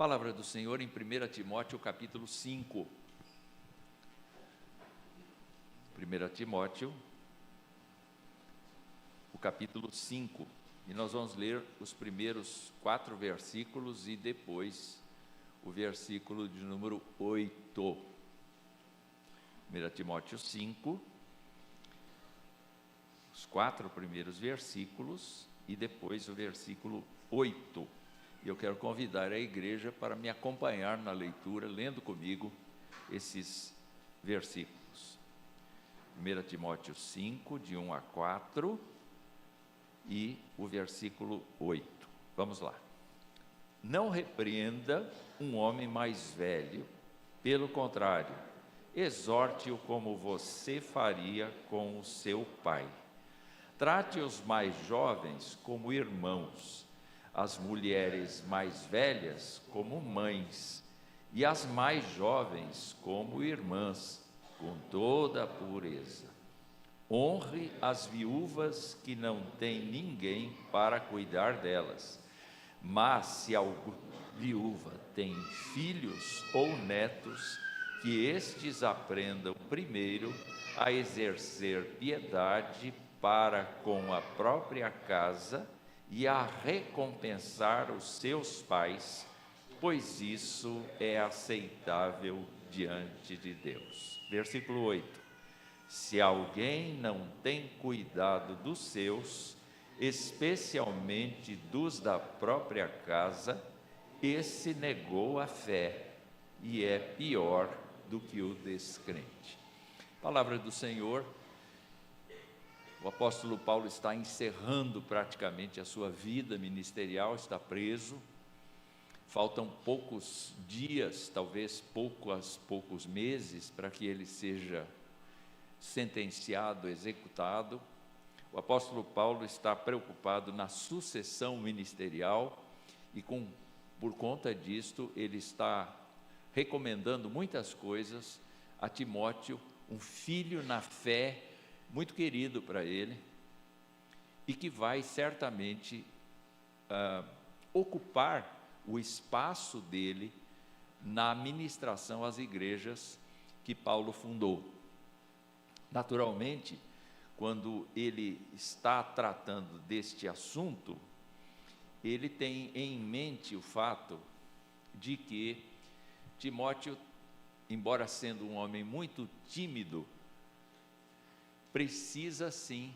Palavra do Senhor em 1 Timóteo capítulo 5. 1 Timóteo, o capítulo 5. E nós vamos ler os primeiros 4 versículos e depois o versículo de número 8. 1 Timóteo 5, os 4 primeiros versículos e depois o versículo 8. E eu quero convidar a igreja para me acompanhar na leitura, lendo comigo esses versículos. 1 Timóteo 5, de 1 a 4 e o versículo 8. Vamos lá. Não repreenda um homem mais velho, pelo contrário, exorte-o como você faria com o seu pai. Trate os mais jovens como irmãos, as mulheres mais velhas como mães, e as mais jovens como irmãs, com toda a pureza. Honre as viúvas que não têm ninguém para cuidar delas, mas se alguma viúva tem filhos ou netos, que estes aprendam primeiro a exercer piedade para com a própria casa e a recompensar os seus pais, pois isso é aceitável diante de Deus. Versículo 8. Se alguém não tem cuidado dos seus, especialmente dos da própria casa, esse negou a fé e é pior do que o descrente. Palavra do Senhor. O apóstolo Paulo está encerrando praticamente a sua vida ministerial, está preso. Faltam poucos dias, talvez poucos meses, para que ele seja sentenciado, executado. O apóstolo Paulo está preocupado na sucessão ministerial e, por conta disto, ele está recomendando muitas coisas a Timóteo, um filho na fé, muito querido para ele, e que vai certamente ocupar o espaço dele na administração às igrejas que Paulo fundou. Naturalmente, quando ele está tratando deste assunto, ele tem em mente o fato de que Timóteo, embora sendo um homem muito tímido, precisa sim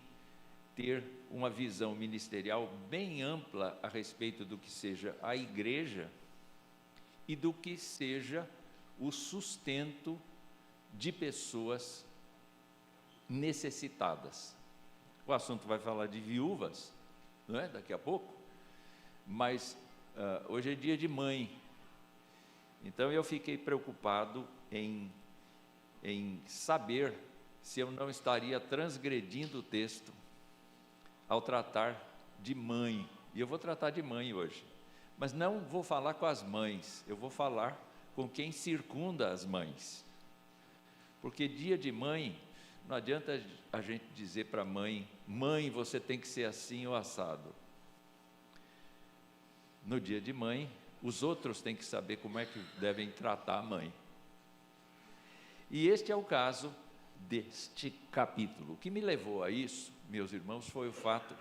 ter uma visão ministerial bem ampla a respeito do que seja a igreja e do que seja o sustento de pessoas necessitadas. O assunto vai falar de viúvas, não é? Daqui a pouco, mas hoje é dia de mãe, então eu fiquei preocupado em saber se eu não estaria transgredindo o texto ao tratar de mãe. E eu vou tratar de mãe hoje, mas não vou falar com as mães, eu vou falar com quem circunda as mães, porque dia de mãe, não adianta a gente dizer para a mãe: mãe, você tem que ser assim ou assado. No dia de mãe, os outros têm que saber como é que devem tratar a mãe. E este é o caso deste capítulo. O que me levou a isso, meus irmãos, foi o fato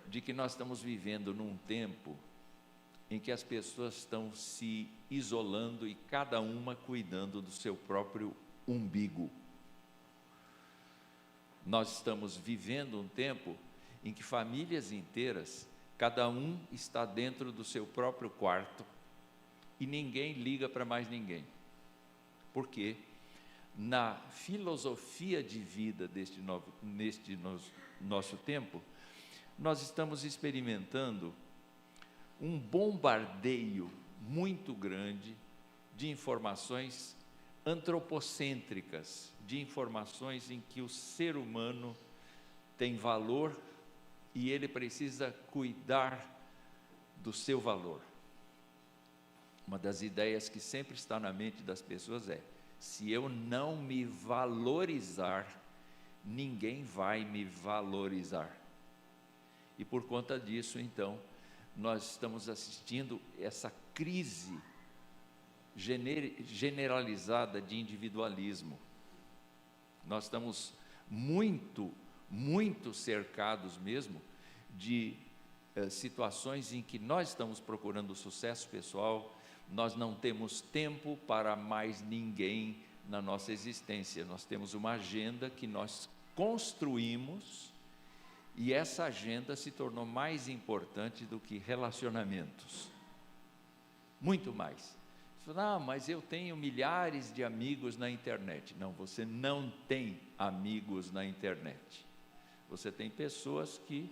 de que nós estamos vivendo num tempo em que as pessoas estão se isolando e cada uma cuidando do seu próprio umbigo. Nós estamos vivendo um tempo em que famílias inteiras, cada um está dentro do seu próprio quarto e ninguém liga para mais ninguém. Por quê? Na filosofia de vida neste nosso tempo, nós estamos experimentando um bombardeio muito grande de informações antropocêntricas, de informações em que o ser humano tem valor e ele precisa cuidar do seu valor. Uma das ideias que sempre está na mente das pessoas é: se eu não me valorizar, ninguém vai me valorizar. E por conta disso, então, nós estamos assistindo essa crise generalizada de individualismo. Nós estamos muito cercados mesmo de situações em que nós estamos procurando sucesso pessoal, nós não temos tempo para mais ninguém na nossa existência. Nós temos uma agenda que nós construímos e essa agenda se tornou mais importante do que relacionamentos. Muito mais. Você fala, mas eu tenho milhares de amigos na internet. Não, você não tem amigos na internet. Você tem pessoas que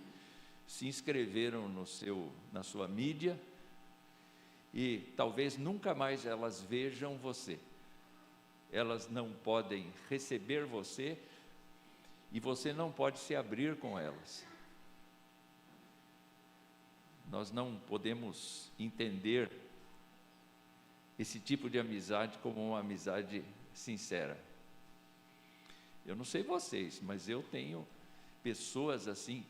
se inscreveram na sua mídia e talvez nunca mais elas vejam você. Elas não podem receber você e você não pode se abrir com elas. Nós não podemos entender esse tipo de amizade como uma amizade sincera. Eu não sei vocês, mas eu tenho pessoas assim,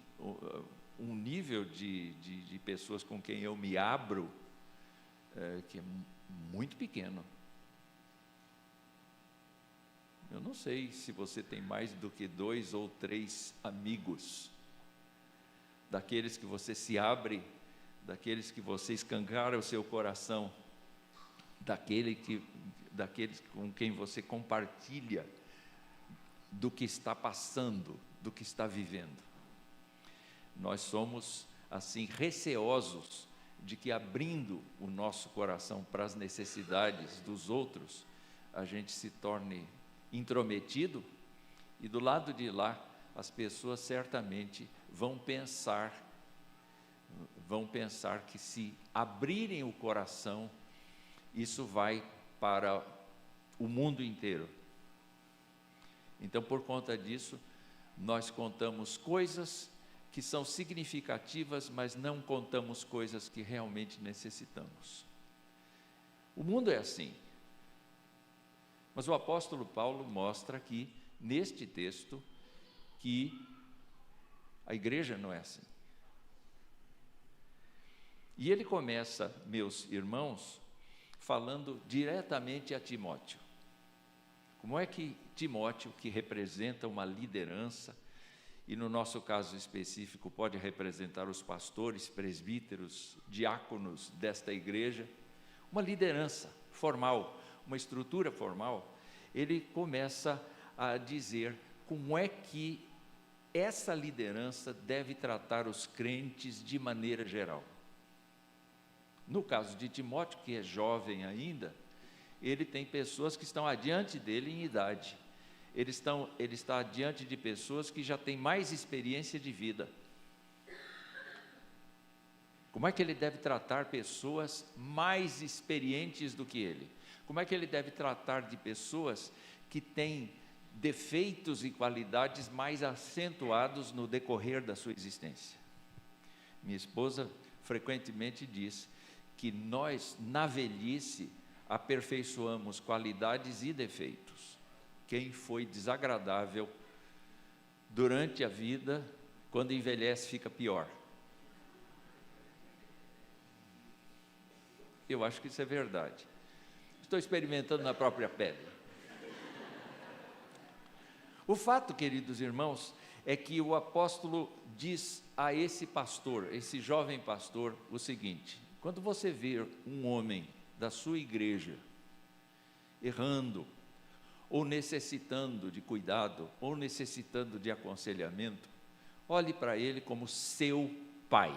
um nível de pessoas com quem eu me abro, que é muito pequeno. Eu não sei se você tem mais do que 2 ou 3 amigos, daqueles que você se abre, daqueles que você escancara o seu coração, daqueles com quem você compartilha do que está passando, do que está vivendo. Nós somos assim receosos de que, abrindo o nosso coração para as necessidades dos outros, a gente se torne intrometido, e do lado de lá as pessoas certamente vão pensar que, se abrirem o coração, isso vai para o mundo inteiro. Então, por conta disso, nós contamos coisas que são significativas, mas não contamos coisas que realmente necessitamos. O mundo é assim. Mas o apóstolo Paulo mostra aqui, neste texto, que a igreja não é assim. E ele começa, meus irmãos, falando diretamente a Timóteo. Como é que Timóteo, que representa uma liderança, e no nosso caso específico pode representar os pastores, presbíteros, diáconos desta igreja, uma liderança formal, uma estrutura formal, ele começa a dizer como é que essa liderança deve tratar os crentes de maneira geral. No caso de Timóteo, que é jovem ainda, ele tem pessoas que estão adiante dele em idade. Ele está diante de pessoas que já têm mais experiência de vida. Como é que ele deve tratar pessoas mais experientes do que ele? Como é que ele deve tratar de pessoas que têm defeitos e qualidades mais acentuados no decorrer da sua existência? Minha esposa frequentemente diz que nós, na velhice, aperfeiçoamos qualidades e defeitos. Quem foi desagradável durante a vida, quando envelhece, fica pior. Eu acho que isso é verdade. Estou experimentando na própria pele. O fato, queridos irmãos, é que o apóstolo diz a esse pastor, esse jovem pastor, o seguinte: quando você ver um homem da sua igreja errando, ou necessitando de cuidado, ou necessitando de aconselhamento, olhe para ele como seu pai.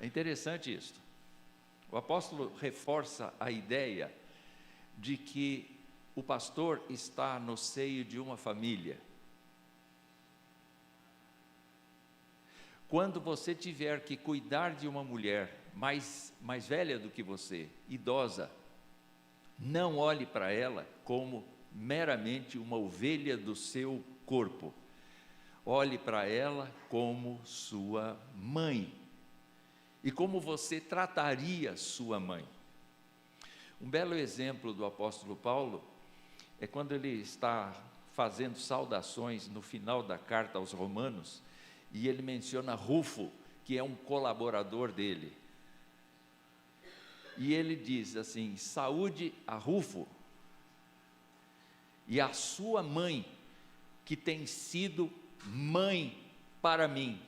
É interessante isso. O apóstolo reforça a ideia de que o pastor está no seio de uma família. Quando você tiver que cuidar de uma mulher mais velha do que você, idosa, não olhe para ela como meramente uma ovelha do seu corpo. Olhe para ela como sua mãe. E como você trataria sua mãe. Um belo exemplo do apóstolo Paulo é quando ele está fazendo saudações no final da carta aos Romanos, e ele menciona Rufo, que é um colaborador dele. E ele diz assim: saúde a Rufo e a sua mãe, que tem sido mãe para mim.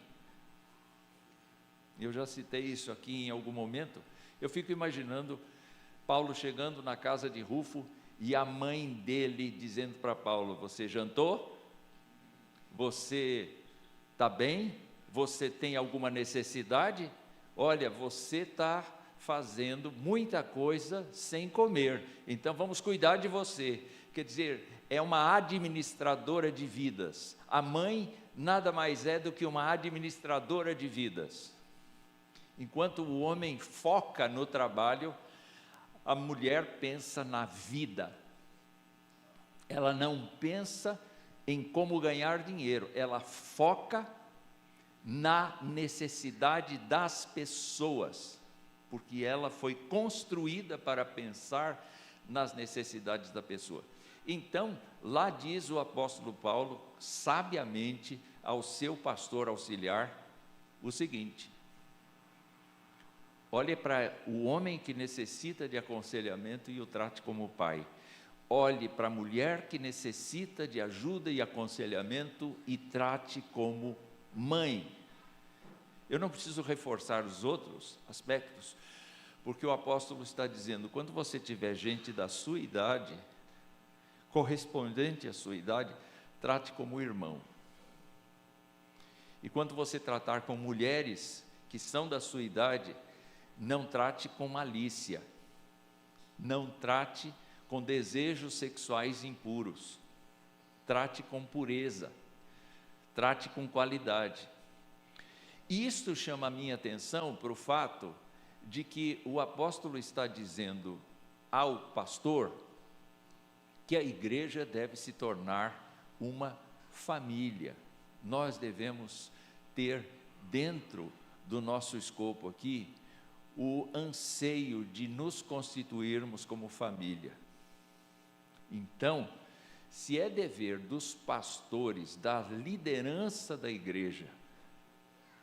Eu já citei isso aqui em algum momento. Eu fico imaginando Paulo chegando na casa de Rufo e a mãe dele dizendo para Paulo: você jantou? Você está bem? Você tem alguma necessidade? Olha, você está fazendo muita coisa sem comer, então vamos cuidar de você. Quer dizer, é uma administradora de vidas. A mãe nada mais é do que uma administradora de vidas. Enquanto o homem foca no trabalho, a mulher pensa na vida. Ela não pensa em como ganhar dinheiro, ela foca na necessidade das pessoas, porque ela foi construída para pensar nas necessidades da pessoa. Então, lá diz o apóstolo Paulo, sabiamente, ao seu pastor auxiliar, o seguinte: olhe para o homem que necessita de aconselhamento e o trate como pai. Olhe para a mulher que necessita de ajuda e aconselhamento e trate como mãe. Eu não preciso reforçar os outros aspectos, porque o apóstolo está dizendo: quando você tiver gente da sua idade, correspondente à sua idade, trate como irmão. E quando você tratar com mulheres que são da sua idade, não trate com malícia, não trate com desejos sexuais impuros, trate com pureza, trate com qualidade. Isto chama a minha atenção para o fato de que o apóstolo está dizendo ao pastor que a igreja deve se tornar uma família. Nós devemos ter dentro do nosso escopo aqui o anseio de nos constituirmos como família. Então, se é dever dos pastores, da liderança da igreja,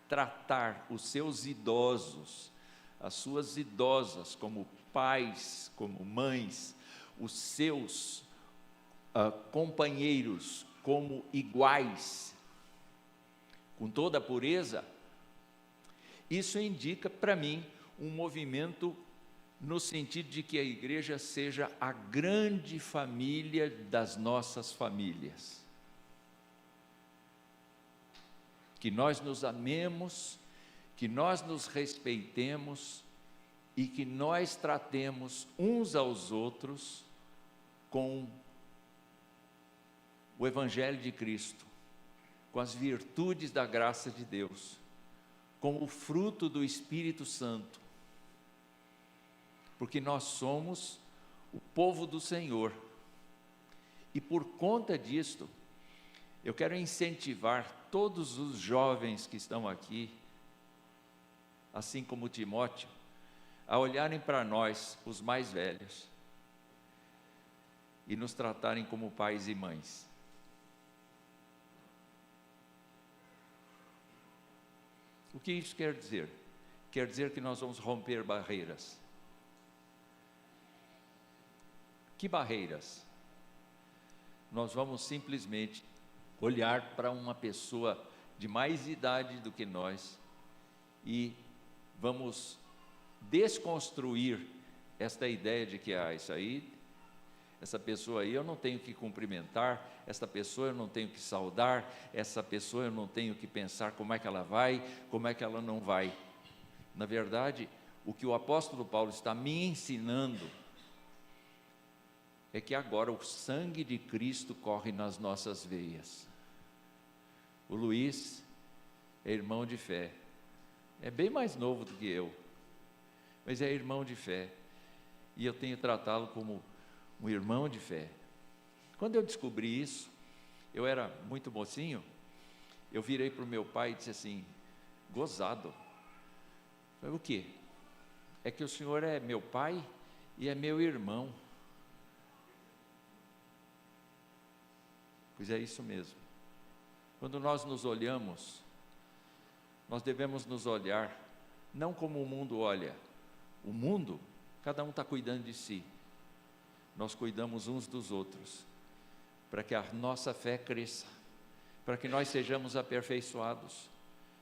tratar os seus idosos, as suas idosas como pais, como mães, os seus companheiros como iguais, com toda a pureza, isso indica para mim um movimento no sentido de que a igreja seja a grande família das nossas famílias. Que nós nos amemos, que nós nos respeitemos e que nós tratemos uns aos outros com o Evangelho de Cristo, com as virtudes da graça de Deus, com o fruto do Espírito Santo, porque nós somos o povo do Senhor. E por conta disto, eu quero incentivar todos os jovens que estão aqui, assim como Timóteo, a olharem para nós, os mais velhos, e nos tratarem como pais e mães. O que isso quer dizer? Quer dizer que nós vamos romper barreiras. Que barreiras? Nós vamos simplesmente olhar para uma pessoa de mais idade do que nós e vamos desconstruir esta ideia de que essa pessoa aí eu não tenho que cumprimentar, essa pessoa eu não tenho que saudar, essa pessoa eu não tenho que pensar como é que ela vai, como é que ela não vai. Na verdade, o que o apóstolo Paulo está me ensinando é que agora o sangue de Cristo corre nas nossas veias. O Luiz é irmão de fé, é bem mais novo do que eu, mas é irmão de fé, e eu tenho tratá-lo como um irmão de fé. Quando eu descobri isso, eu era muito mocinho, eu virei para o meu pai e disse assim, gozado, falei, o quê? É que o senhor é meu pai e é meu irmão. Pois é isso mesmo. Quando nós nos olhamos, nós devemos nos olhar, não como o mundo olha. O mundo, cada um está cuidando de si. Nós cuidamos uns dos outros, para que a nossa fé cresça, para que nós sejamos aperfeiçoados,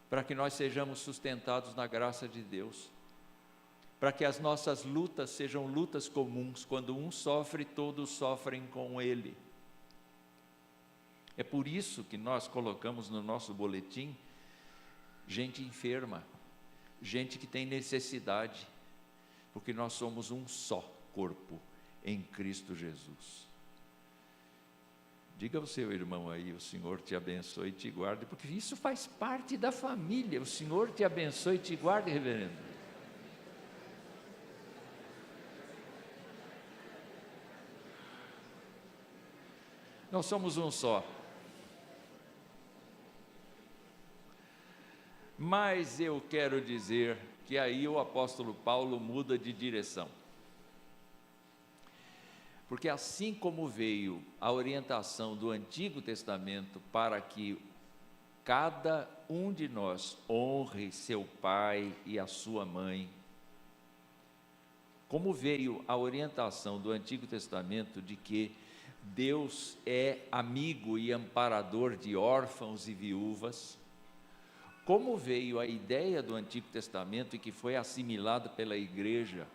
para que nós sejamos sustentados na graça de Deus, para que as nossas lutas sejam lutas comuns. Quando um sofre, todos sofrem com ele. É por isso que nós colocamos no nosso boletim gente enferma, gente que tem necessidade, porque nós somos um só corpo em Cristo Jesus. Diga ao seu irmão aí: o Senhor te abençoe e te guarde, porque isso faz parte da família. O Senhor te abençoe e te guarde, reverendo. Nós somos um só. Mas eu quero dizer que aí o apóstolo Paulo muda de direção. Porque assim como veio a orientação do Antigo Testamento para que cada um de nós honre seu pai e a sua mãe, como veio a orientação do Antigo Testamento de que Deus é amigo e amparador de órfãos e viúvas, como veio a ideia do Antigo Testamento e que foi assimilada pela igreja,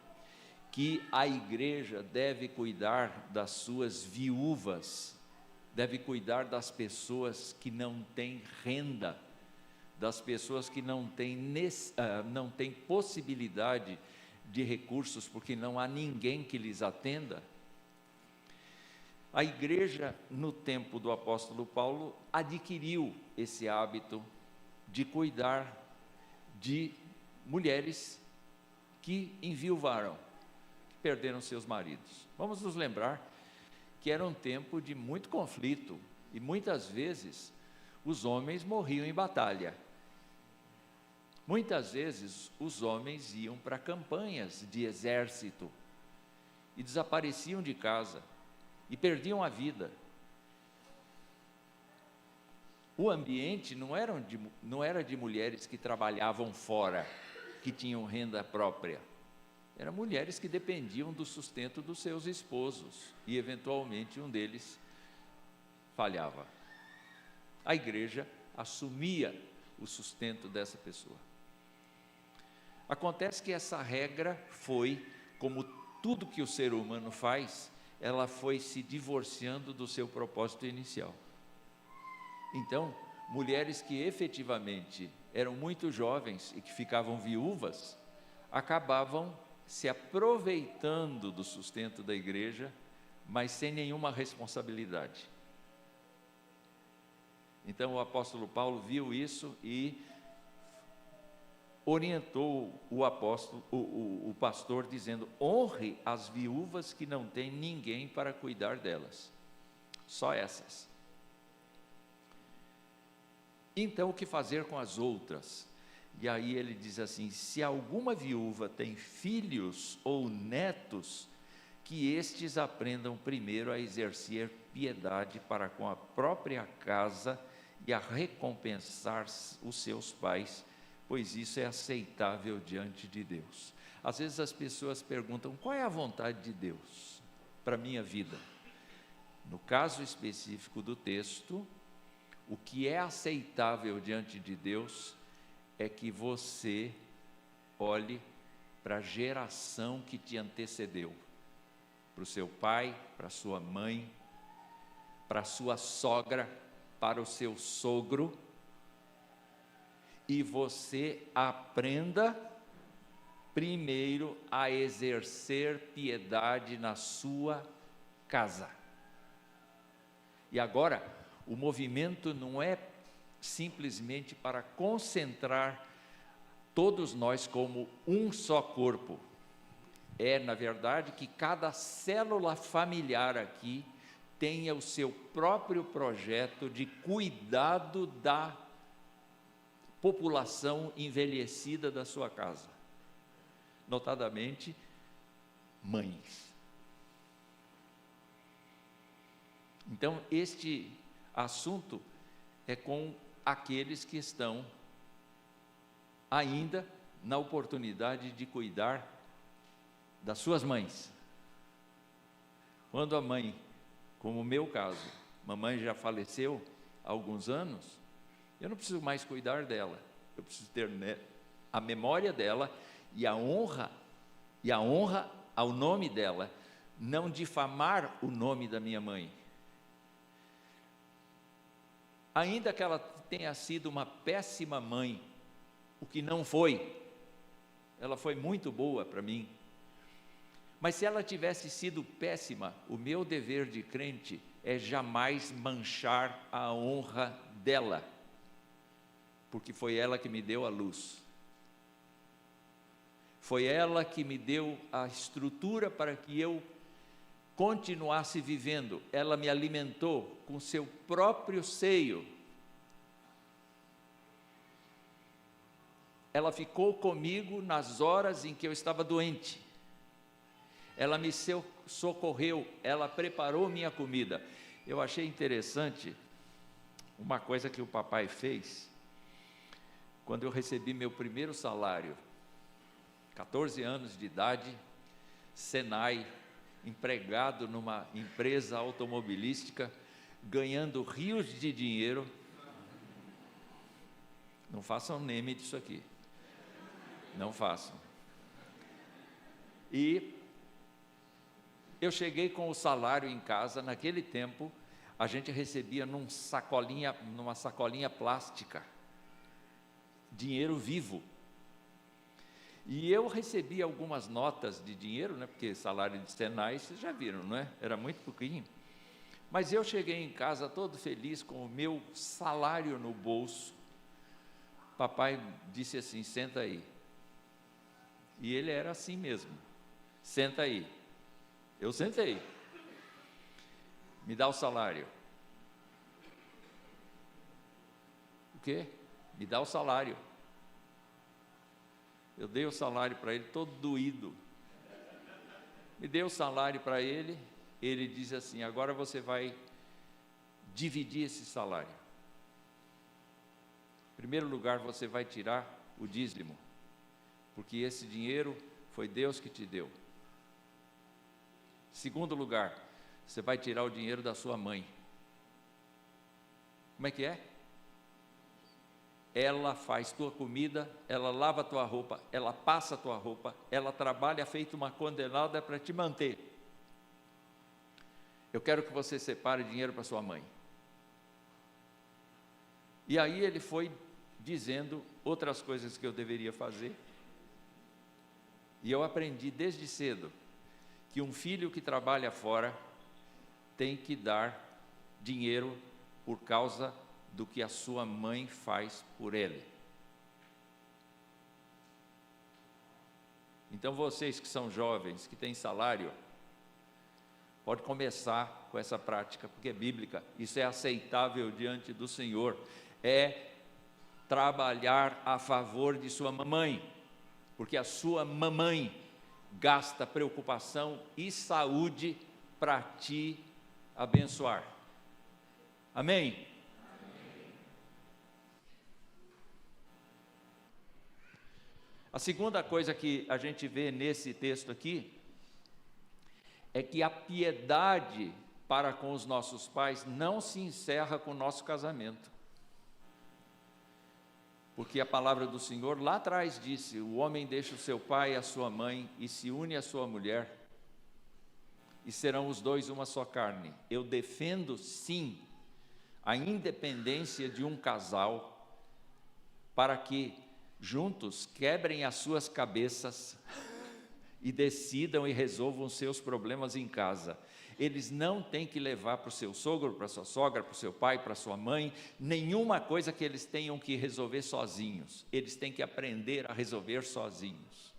que a igreja deve cuidar das suas viúvas, deve cuidar das pessoas que não têm renda, das pessoas que não têm possibilidade de recursos, porque não há ninguém que lhes atenda. A igreja, no tempo do apóstolo Paulo, adquiriu esse hábito de cuidar de mulheres que enviuvaram, que perderam seus maridos. Vamos nos lembrar que era um tempo de muito conflito e muitas vezes os homens morriam em batalha. Muitas vezes os homens iam para campanhas de exército e desapareciam de casa e perdiam a vida. O ambiente não era de mulheres que trabalhavam fora, que tinham renda própria. Eram mulheres que dependiam do sustento dos seus esposos e, eventualmente, um deles falhava. A igreja assumia o sustento dessa pessoa. Acontece que essa regra foi, como tudo que o ser humano faz, ela foi se divorciando do seu propósito inicial. Então, mulheres que efetivamente eram muito jovens e que ficavam viúvas, acabavam se aproveitando do sustento da igreja, mas sem nenhuma responsabilidade. Então o apóstolo Paulo viu isso e orientou o pastor dizendo: honre as viúvas que não têm ninguém para cuidar delas, só essas. Então o que fazer com as outras? E aí ele diz assim: se alguma viúva tem filhos ou netos, que estes aprendam primeiro a exercer piedade para com a própria casa e a recompensar os seus pais, pois isso é aceitável diante de Deus. Às vezes as pessoas perguntam: qual é a vontade de Deus para a minha vida? No caso específico do texto, o que é aceitável diante de Deus é que você olhe para a geração que te antecedeu, para o seu pai, para a sua mãe, para a sua sogra, para o seu sogro, e você aprenda primeiro a exercer piedade na sua casa. E agora, o movimento não é simplesmente para concentrar todos nós como um só corpo. É, na verdade, que cada célula familiar aqui tenha o seu próprio projeto de cuidado da população envelhecida da sua casa, notadamente mães. Então, este assunto é com aqueles que estão ainda na oportunidade de cuidar das suas mães. Quando a mãe, como o meu caso, mamãe já faleceu há alguns anos, eu não preciso mais cuidar dela, eu preciso ter a memória dela e a honra ao nome dela, não difamar o nome da minha mãe. Ainda que ela tenha sido uma péssima mãe, o que não foi, ela foi muito boa para mim. Mas se ela tivesse sido péssima, o meu dever de crente é jamais manchar a honra dela, porque foi ela que me deu a luz. Foi ela que me deu a estrutura para que eu continuasse vivendo. Ela me alimentou com seu próprio seio. Ela ficou comigo nas horas em que eu estava doente. Ela me socorreu, ela preparou minha comida. Eu achei interessante uma coisa que o papai fez quando eu recebi meu primeiro salário, 14 anos de idade, Senai, empregado numa empresa automobilística, ganhando rios de dinheiro. Não façam meme disso aqui, não façam. E eu cheguei com o salário em casa. Naquele tempo, a gente recebia numa sacolinha plástica, dinheiro vivo. E eu recebi algumas notas de dinheiro, né, porque salário de Senai, vocês já viram, não é? Era muito pouquinho. Mas eu cheguei em casa todo feliz com o meu salário no bolso. Papai disse assim: senta aí. E ele era assim mesmo: senta aí. Eu sentei. Me dá o salário. O quê? Me dá o salário. Eu dei o salário para ele, todo doído. Me dei o salário para ele. Ele diz assim: agora você vai dividir esse salário. Em primeiro lugar, você vai tirar o dízimo, porque esse dinheiro foi Deus que te deu. Segundo lugar, você vai tirar o dinheiro da sua mãe. Como é que é? Ela faz tua comida, ela lava tua roupa, ela passa tua roupa, ela trabalha feito uma condenada para te manter. Eu quero que você separe dinheiro para sua mãe. E aí ele foi dizendo outras coisas que eu deveria fazer. E eu aprendi desde cedo que um filho que trabalha fora tem que dar dinheiro por causa do que a sua mãe faz por ele. Então vocês que são jovens, que têm salário, pode começar com essa prática, porque é bíblica, isso é aceitável diante do Senhor, é trabalhar a favor de sua mamãe, porque a sua mamãe gasta preocupação e saúde para te abençoar. Amém? Amém? A segunda coisa que a gente vê nesse texto aqui é que a piedade para com os nossos pais não se encerra com o nosso casamento. Porque a palavra do Senhor lá atrás disse: o homem deixa o seu pai e a sua mãe e se une à sua mulher, e serão os dois uma só carne. Eu defendo sim a independência de um casal, para que juntos quebrem as suas cabeças e decidam e resolvam seus problemas em casa. Eles não têm que levar para o seu sogro, para a sua sogra, para o seu pai, para a sua mãe, nenhuma coisa que eles tenham que resolver sozinhos. Eles têm que aprender a resolver sozinhos.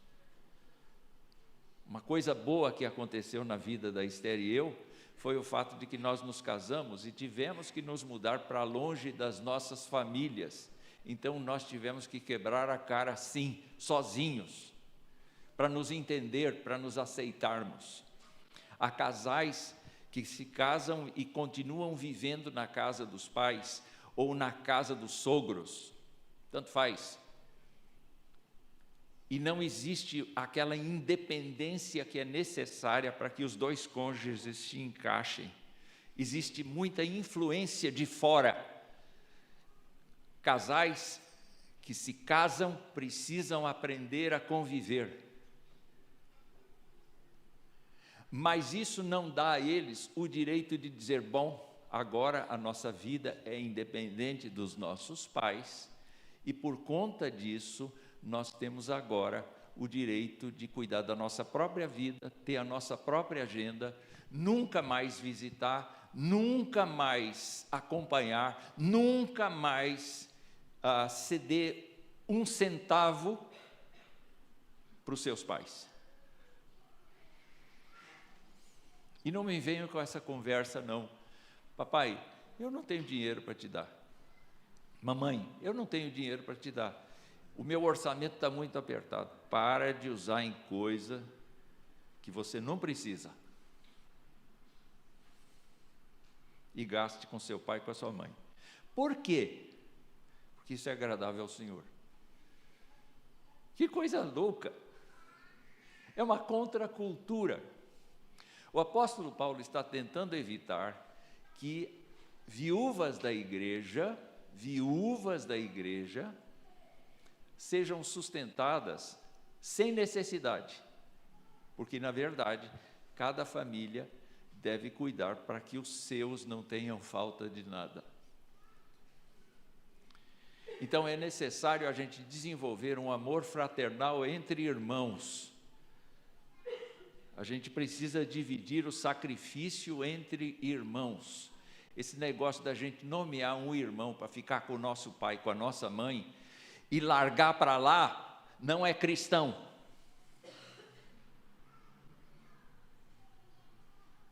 Uma coisa boa que aconteceu na vida da Esther e eu, foi o fato de que nós nos casamos e tivemos que nos mudar para longe das nossas famílias. Então nós tivemos que quebrar a cara sim, sozinhos, para nos entender, para nos aceitarmos. Há casais que se casam e continuam vivendo na casa dos pais ou na casa dos sogros, tanto faz. e não existe aquela independência que é necessária para que os dois cônjuges se encaixem. Existe muita influência de fora. Casais que se casam precisam aprender a conviver. Mas isso não dá a eles o direito de dizer, bom, agora a nossa vida é independente dos nossos pais, e por conta disso, nós temos agora o direito de cuidar da nossa própria vida, ter a nossa própria agenda, nunca mais visitar, nunca mais acompanhar, nunca mais ceder um centavo para os seus pais. E não me venham com essa conversa, não. Papai, eu não tenho dinheiro para te dar. Mamãe, eu não tenho dinheiro para te dar. O meu orçamento está muito apertado. Para de usar em coisa que você não precisa. E gaste com seu pai e com a sua mãe. Por quê? Porque isso é agradável ao Senhor. Que coisa louca! É uma contracultura. O apóstolo Paulo está tentando evitar que viúvas da igreja sejam sustentadas sem necessidade, porque, na verdade, cada família deve cuidar para que os seus não tenham falta de nada. Então, é necessário a gente desenvolver um amor fraternal entre irmãos. A gente precisa dividir o sacrifício entre irmãos. Esse negócio da gente nomear um irmão para ficar com o nosso pai, com a nossa mãe, e largar para lá, não é cristão.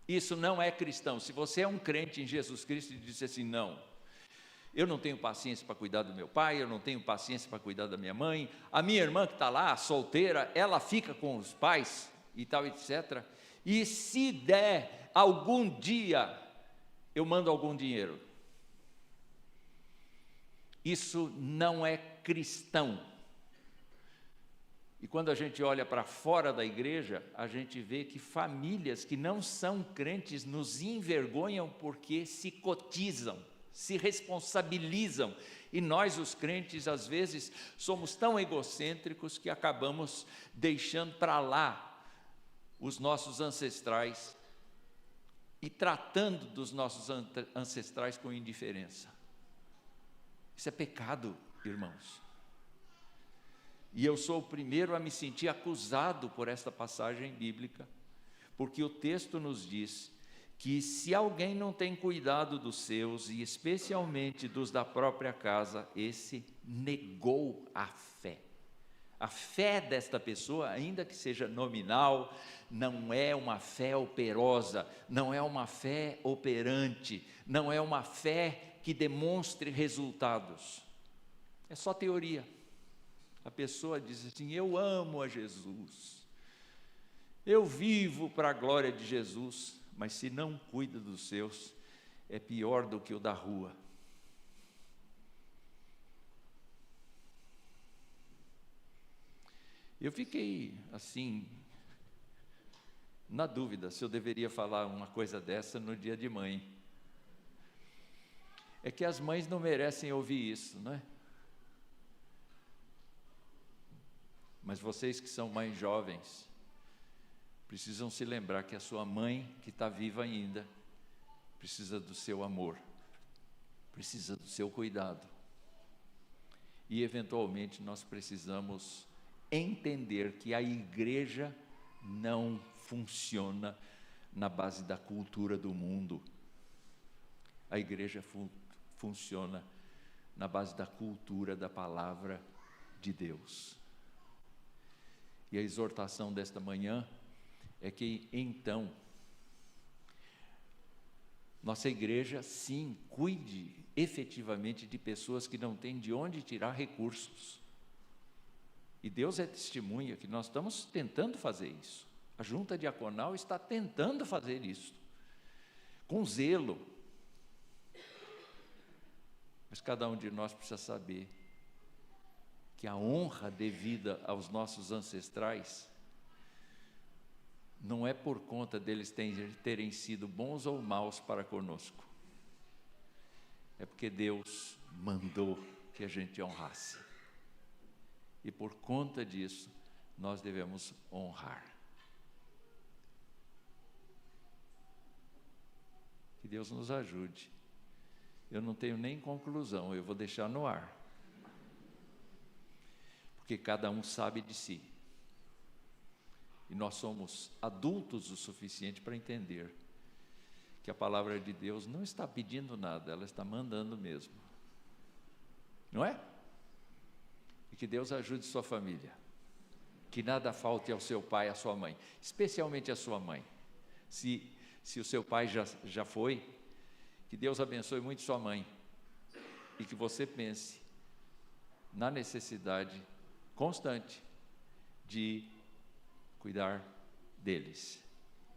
Isso não é cristão. Se você é um crente em Jesus Cristo e diz assim, não, eu não tenho paciência para cuidar do meu pai, eu não tenho paciência para cuidar da minha mãe, a minha irmã que está lá, solteira, ela fica com os pais e tal, etc. E se der algum dia, eu mando algum dinheiro. Isso não é cristão. E quando a gente olha para fora da igreja, a gente vê que famílias que não são crentes nos envergonham porque se cotizam, se responsabilizam. E nós, os crentes, às vezes, somos tão egocêntricos que acabamos deixando para lá os nossos ancestrais e tratando dos nossos ancestrais com indiferença. Isso é pecado, irmãos. E eu sou o primeiro a me sentir acusado por esta passagem bíblica, porque o texto nos diz que se alguém não tem cuidado dos seus, e especialmente dos da própria casa, esse negou a fé. A fé desta pessoa, ainda que seja nominal, não é uma fé operosa, não é uma fé operante, não é uma fé que demonstre resultados. É só teoria. A pessoa diz assim, eu amo a Jesus, eu vivo para a glória de Jesus, mas se não cuida dos seus, é pior do que o da rua. Eu fiquei assim, na dúvida se eu deveria falar uma coisa dessa no dia de mãe. É que as mães não merecem ouvir isso, não é? Mas vocês que são mães jovens, precisam se lembrar que a sua mãe, que está viva ainda, precisa do seu amor, precisa do seu cuidado. E, eventualmente, nós precisamos entender que a igreja não funciona na base da cultura do mundo. A igreja funciona na base da cultura da palavra de Deus. E a exortação desta manhã é que, então, nossa igreja, sim, cuide efetivamente de pessoas que não têm de onde tirar recursos. E Deus é testemunha que nós estamos tentando fazer isso. A junta diaconal está tentando fazer isso, com zelo. Mas cada um de nós precisa saber que a honra devida aos nossos ancestrais não é por conta deles terem sido bons ou maus para conosco. É porque Deus mandou que a gente honrasse. E por conta disso, nós devemos honrar. Que Deus nos ajude. Eu não tenho nem conclusão, eu vou deixar no ar. Porque cada um sabe de si. E nós somos adultos o suficiente para entender que a palavra de Deus não está pedindo nada, ela está mandando mesmo. Não é? E que Deus ajude sua família. Que nada falte ao seu pai e à sua mãe, especialmente à sua mãe. Se o seu pai já foi, que Deus abençoe muito sua mãe. E que você pense na necessidade constante de cuidar deles,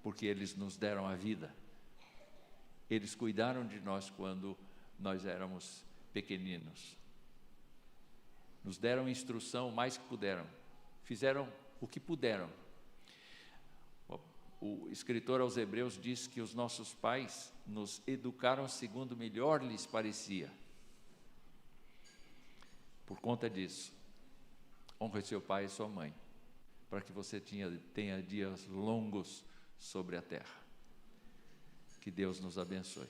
porque eles nos deram a vida. Eles cuidaram de nós quando nós éramos pequeninos. Nos deram instrução o mais que puderam. Fizeram o que puderam. O escritor aos Hebreus diz que os nossos pais nos educaram segundo melhor lhes parecia. Por conta disso, honre seu pai e sua mãe, para que você tenha dias longos sobre a terra. Que Deus nos abençoe.